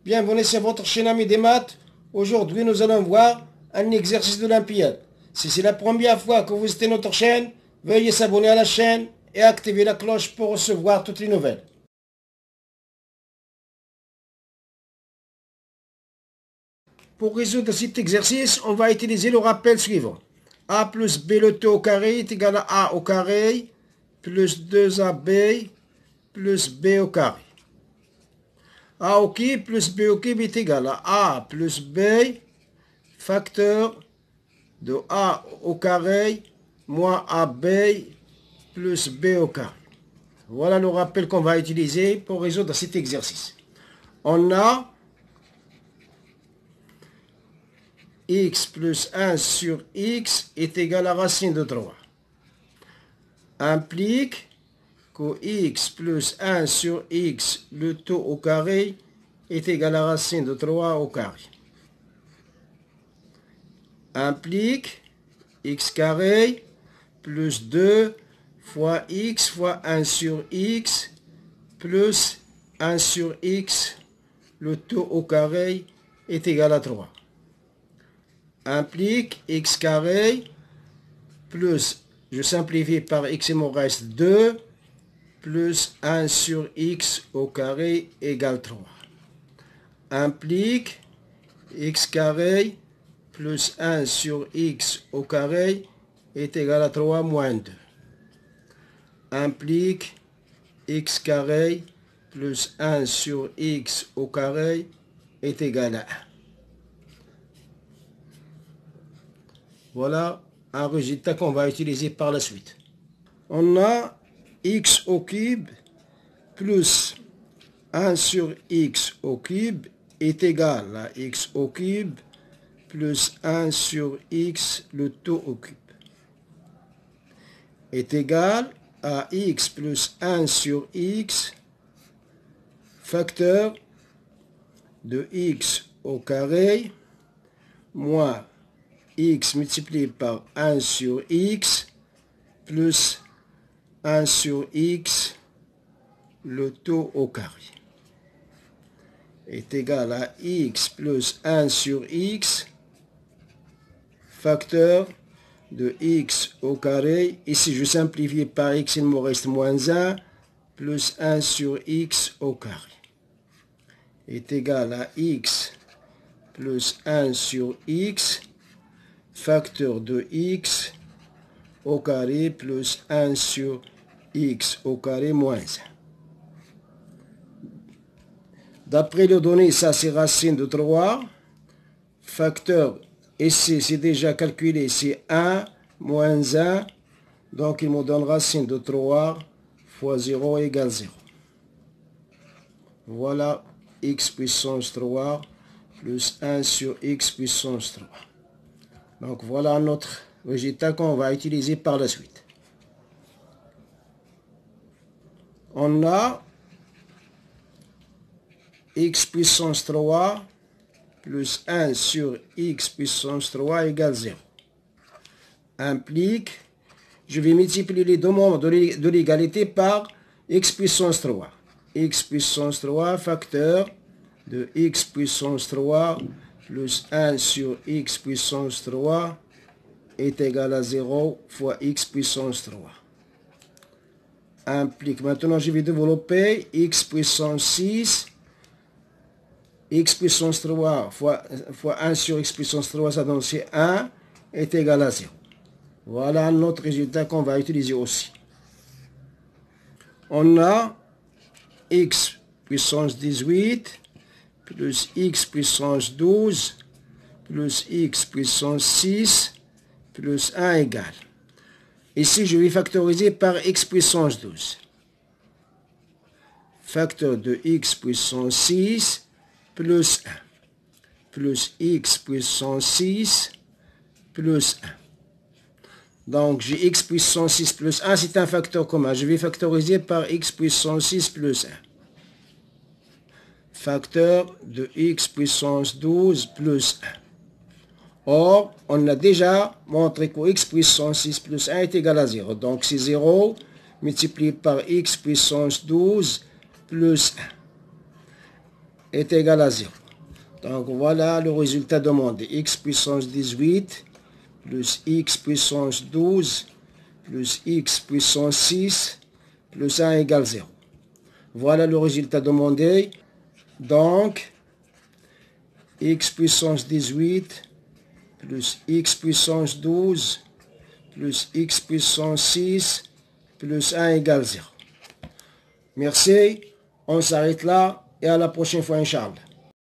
Bienvenue sur votre chaîne Ami des maths. Aujourd'hui, nous allons voir un exercice de l'Olympiade. Si c'est la première fois que vous visitez notre chaîne, veuillez s'abonner à la chaîne et activer la cloche pour recevoir toutes les nouvelles. Pour résoudre cet exercice, on va utiliser le rappel suivant. A plus B le tout au carré est égal à A au carré plus 2AB plus B au carré. A au cube plus B au cube est égal à A plus B facteur de A au carré moins AB plus B au carré. Voilà le rappel qu'on va utiliser pour résoudre cet exercice. On a x plus 1 sur x est égal à racine de 3. Implique que x plus 1 sur x, le tout au carré, est égal à racine de 3 au carré. Implique x carré plus 2 fois x fois 1 sur x plus 1 sur x, le tout au carré, est égal à 3. Implique x carré plus, je simplifie par x, il me reste 2, plus 1 sur x au carré égale 3. Implique x carré plus 1 sur x au carré est égal à 3 moins 2. Implique x carré plus 1 sur x au carré est égal à 1. Voilà un résultat qu'on va utiliser par la suite. On a x au cube plus 1 sur x au cube est égal à x au cube plus 1 sur x le tout au cube est égal à x plus 1 sur x facteur de x au carré moins x multiplié par 1 sur x plus 1 sur x le tout au carré est égal à x plus 1 sur x facteur de x au carré. Ici, je simplifie par x, il me reste moins 1 plus 1 sur x au carré est égal à x plus 1 sur x facteur de x au carré plus 1 sur x au carré moins 1. D'après les données, ça c'est racine de 3. Facteur ici, c'est déjà calculé, c'est 1 moins 1. Donc il me donne racine de 3 fois 0 égale 0. Voilà x puissance 3 plus 1 sur x puissance 3. Donc voilà notre résultat qu'on va utiliser par la suite. On a x puissance 3 plus 1 sur x puissance 3 égale 0. Implique, je vais multiplier les deux membres de l'égalité par x puissance 3. X puissance 3 facteur de x puissance 3 plus 1 sur x puissance 3 est égal à 0 fois x puissance 3. Implique, maintenant je vais développer x puissance 6, x puissance 3 fois 1 sur x puissance 3, ça donne c'est 1, est égal à 0. Voilà notre résultat qu'on va utiliser aussi. On a x puissance 18 plus x puissance 12 plus x puissance 6 plus 1 égale. Ici, je vais factoriser par x puissance 12. Facteur de x puissance 6 plus 1 plus x puissance 6 plus 1. Donc, j'ai x puissance 6 plus 1, c'est un facteur commun. Je vais factoriser par x puissance 6 plus 1. Facteur de x puissance 12 plus 1. Or, on a déjà montré que x puissance 6 plus 1 est égal à 0. Donc, c'est 0 multiplié par x puissance 12 plus 1 est égal à 0. Donc voilà le résultat demandé. X puissance 18 plus X puissance 12 plus X puissance 6 plus 1 égale 0. Voilà le résultat demandé. Donc, X puissance 18 plus X puissance 12 plus X puissance 6 plus 1 égale 0. Merci. On s'arrête là et à la prochaine fois, Inch'Allah.